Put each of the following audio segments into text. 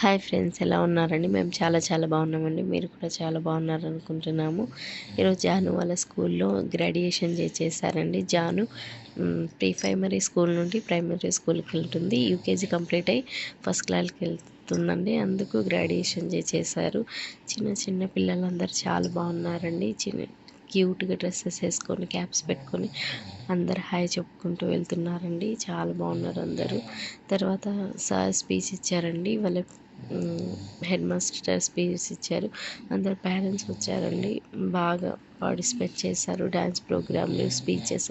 Hi friends, ఎలా ఉన్నారండి? మేము చాలా చాలా బాగున్నామండి. మీరు కూడా చాలా బాగున్నారనుకుంటున్నాము. ఈరోజు జాను వాళ్ళ స్కూల్లో గ్రాడ్యుయేషన్ చేశారండి. జాను ప్రీ ప్రైమరీ స్కూల్ నుండి ప్రైమరీ స్కూల్కి వెళ్తుంది. యూకేజీ కంప్లీట్ అయ్యి ఫస్ట్ క్లాస్కి వెళ్తుందండి. అందుకు గ్రాడ్యుయేషన్ చేశారు. చిన్న చిన్న పిల్లలందరూ చాలా బాగున్నారండి. క్యూట్గా డ్రెస్సెస్ వేసుకొని క్యాప్స్ పెట్టుకొని అందరు హాయ్ చెప్పుకుంటూ వెళ్తున్నారండి. చాలా బాగున్నారు అందరూ. తర్వాత సార్ స్పీచ్ ఇచ్చారండి. వాళ్ళ హెడ్ మాస్టర్ స్పీచ్ ఇచ్చారు. అందరు పేరెంట్స్ వచ్చారండి. బాగా పార్టిసిపేట్ చేశారు. డ్యాన్స్ ప్రోగ్రాంలు, స్పీచెస్,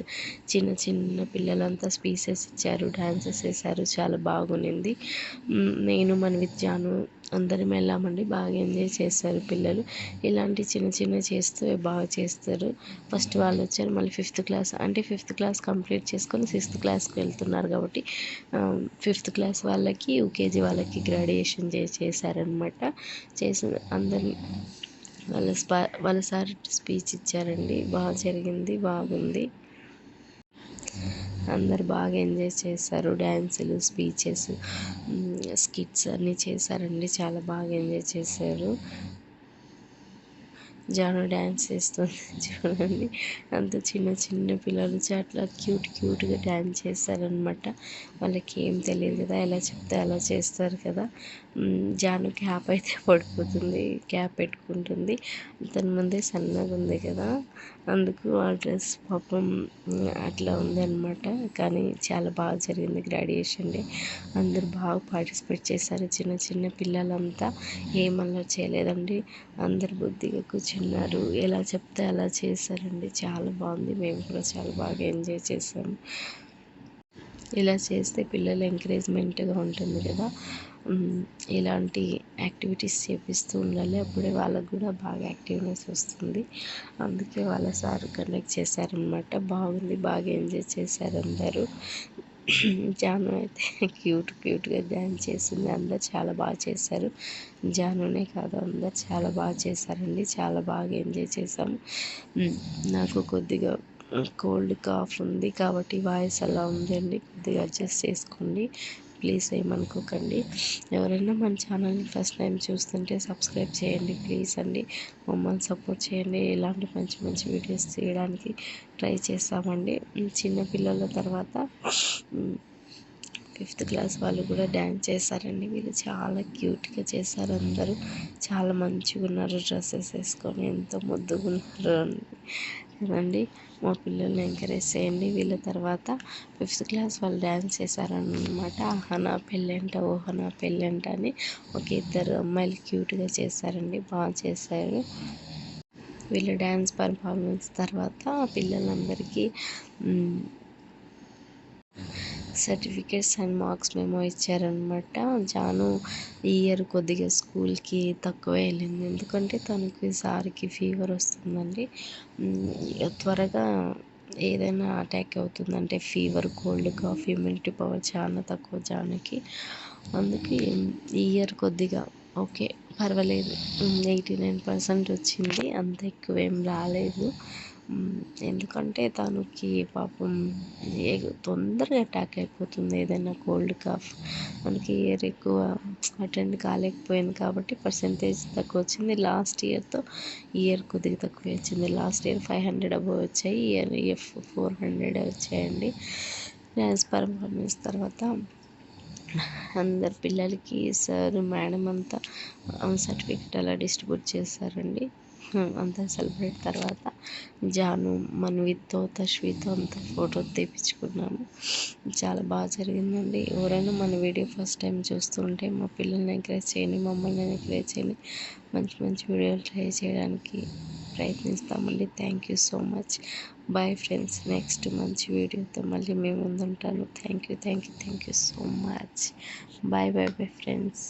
చిన్న చిన్న పిల్లలంతా స్పీచెస్ ఇచ్చారు, డ్యాన్సెస్ వేశారు. చాలా బాగుంది. నేను మన విద్యాను అందరం వెళ్ళామండి. బాగా ఎంజాయ్ చేశారు పిల్లలు. ఇలాంటి చిన్న చిన్న చేస్తూ బాగా చేస్తారు. ఫస్ట్ వాళ్ళు వచ్చారు, మళ్ళీ ఫిఫ్త్ క్లాస్ కంప్లీట్ చేసుకొని సిక్స్త్ క్లాస్కి వెళ్తున్నారు కాబట్టి ఫిఫ్త్ క్లాస్ వాళ్ళకి యూకేజీ వాళ్ళకి గ్రాడ్యుయేషన్ చేశారనమాట. అందరినీ వాళ్ళ సార్ స్పీచ్ ఇచ్చారండి. బాగా జరిగింది, బాగుంది. అందరు బాగా ఎంజాయ్ చేశారు. డ్యాన్సులు, స్పీచెస్, స్కిట్స్ అన్నీ చేశారండి. చాలా బాగా ఎంజాయ్ చేశారు. జాను డ్యాన్స్ చేస్తుంది చూడండి. అంత చిన్న చిన్న పిల్లలు అట్లా క్యూట్గా డ్యాన్స్ చేస్తారనమాట. వాళ్ళకి ఏం తెలియదు కదా, ఎలా చెప్తే అలా చేస్తారు కదా. జాను క్యాప్ అయితే పడిపోతుంది, క్యాప్ పెట్టుకుంటుంది. తన ముందే సన్నగా ఉంది కదా, అందుకు ఆ డ్రెస్ పాపం అట్లా ఉందన్నమాట. కానీ చాలా బాగా జరిగింది గ్రాడ్యుయేషన్ డే. అందరూ బాగా పార్టిసిపేట్ చేశారు. చిన్న చిన్న పిల్లలంతా ఏమన్నా చేయలేదండి. అందరు బుద్ధిగా కూర్చున్నారు. ఎలా చెప్తే అలా చేశారండి. చాలా బాగుంది. మేము కూడా చాలా బాగా ఎంజాయ్ చేసాము. ఇలా చేస్తే పిల్లలు ఎంకరేజ్మెంట్గా ఉంటుంది కదా. ఇలాంటి యాక్టివిటీస్ చేపిస్తూ ఉండాలి. అప్పుడే వాళ్ళకు కూడా బాగా యాక్టివ్నెస్ వస్తుంది. అందుకే వాళ్ళ సార్ కండక్ట్ చేశారనమాట. బాగుంది, బాగా ఎంజాయ్ చేశారు అందరూ. జాను అయితే క్యూట్గా డ్యాన్స్ చేసింది. అందరు చాలా బాగా చేశారు. జానునే కాదు, అందరు చాలా బాగా చేశారండి. చాలా బాగా ఎంజాయ్ చేసాము. నాకు కొద్దిగా కోల్డ్, కాఫ్ ఉంది కాబట్టి వాయిస్ అలా ఉందండి. కొద్దిగా అడ్జస్ట్ చేసుకోండి ప్లీజ్, ఏమనుకోకండి. ఎవరైనా మన ఛానల్ని ఫస్ట్ టైం చూస్తుంటే సబ్స్క్రైబ్ చేయండి ప్లీజ్ అండి. మమ్మల్ని సపోర్ట్ చేయండి. ఇలాంటి మంచి మంచి వీడియోస్ తీయడానికి ట్రై చేస్తామండి. చిన్నపిల్లల తర్వాత ఫిఫ్త్ క్లాస్ వాళ్ళు కూడా డ్యాన్స్ చేశారండి. వీళ్ళు చాలా క్యూట్గా చేశారు. అందరూ చాలా మంచిగా ఉన్నారు. డ్రెస్సెస్ వేసుకొని ఎంతో ముద్దుగా ఉన్నారు కదండి. మా పిల్లల్ని ఎంకరేజ్ చేయండి. వీళ్ళ తర్వాత ఫిఫ్త్ క్లాస్ వాళ్ళు డ్యాన్స్ చేశారనమాట. ఆహనా పెళ్ళంట, ఓహనా పెళ్ళంట అని ఒక ఇద్దరు అమ్మాయిలు క్యూట్గా చేశారండి. బాగా చేశారు. వీళ్ళ డ్యాన్స్ పర్ఫార్మెన్స్ తర్వాత పిల్లలందరికీ సర్టిఫికేట్స్ అండ్ మార్క్స్ మెమో ఇచ్చారనమాట. జాను ఈ ఇయర్ కొద్దిగా స్కూల్కి తక్కువ వెళ్ళింది. ఎందుకంటే తనకి సార్కి ఫీవర్ వస్తుందండి. త్వరగా ఏదైనా అటాక్ అవుతుందంటే fever, cold, cough, immunity power చాలా తక్కువ జానుకి. అందుకే ఈ ఇయర్ కొద్దిగా ఓకే పర్వాలేదు, 89% వచ్చింది. అంత ఎక్కువ ఏం రాలేదు. ఎందుకంటే తనకి పాపం తొందరగా అటాక్ అయిపోతుంది ఏదైనా కోల్డ్, కాఫ్. మనకి ఇయర్ ఎక్కువ అటెండ్ కాలేకపోయింది కాబట్టి పర్సంటేజ్ తక్కువ వచ్చింది. లాస్ట్ ఇయర్తో ఇయర్ కొద్దిగా తక్కువ వచ్చింది. లాస్ట్ ఇయర్ 500 అబవ్ వచ్చాయి, ఇయర్ 400 వచ్చాయండి. డ్యాన్స్ పర్ఫార్మెన్స్ తర్వాత అందరు పిల్లలకి సార్, మేడం అంతా సర్టిఫికెట్ అలా డిస్ట్రిబ్యూట్ చేశారండి. అంతా సెలబ్రేట్ తర్వాత జాను, మన్విత్తో, తశ్వితో అంతా ఫోటో తీపించుకున్నాము. చాలా బాగా జరిగిందండి. ఎవరైనా మన వీడియో ఫస్ట్ టైం చూస్తుంటే మా పిల్లల్ని ఎంకరేజ్ చేయండి, మమ్మల్ని ఎంకరేజ్ చేయండి. మంచి మంచి వీడియోలు ట్రై చేయడానికి ప్రయత్నిస్తామండి. Thank you so much. Bye friends. Next మంచి వీడియోతో మళ్ళీ మేము ముందుంటాను. Thank you so much. Bye friends.